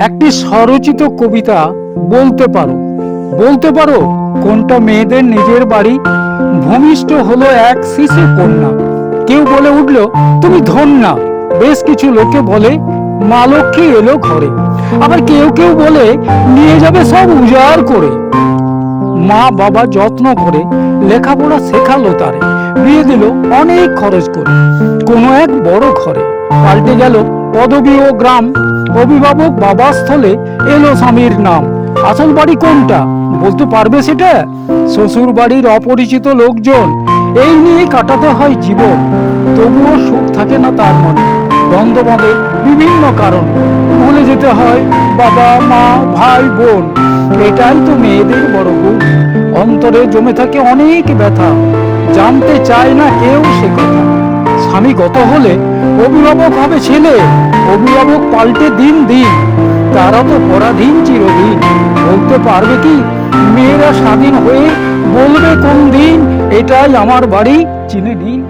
একটি স্বরচিত কবিতা বলতে পারো। বলতে পারো কোনটা মেয়েদের নিজের বাড়ি? ভূমিষ্ঠ হলো এক শিশু কন্যা, কেউ বলে উঠল তুমি ধন্যা। বেশ কিছু লোকে বলে মা লক্ষ্মী এলো ঘরে। আবার কেউ কেউ বলে নিয়ে যাবে সব উজাড় করে। মা বাবা যত্ন করে লেখাপড়া শেখালো তারে, বিয়ে দিল অনেক খরচ করে কোনো এক বড় ঘরে। পাল্টে গেল পদবী ও গ্রাম, অভিভাবক বাবার স্থলে এলো স্বামীর নাম। আসল বাড়ি কোনটা বলতে পারবে সেটা? শ্বশুর বাড়ির অপরিচিত লোকজন, এই নিয়ে কাটাতে হয় জীবন। তবুও সুখ থাকে না তার মনে, দ্বন্দ্ব বাঁধে বিভিন্ন কারণ। ভুলে যেতে হয় বাবা মা ভাই বোন, এটাই তো মেয়েদের বড় গুণ। অন্তরে জমে থাকে অনেক ব্যথা, জানতে চায় না কেউ সে কথা। স্বামী গত হলে অভিভাবক হবে ছেলে, অভিভাবক পাল্টে দিন দিন, তারা তো পরাধীন চিরদিন। বলতে পারবে কি মেয়েরা স্বাধীন হয়ে? বলবে কোন দিন এটাই আমার বাড়ি, চিনে নিন।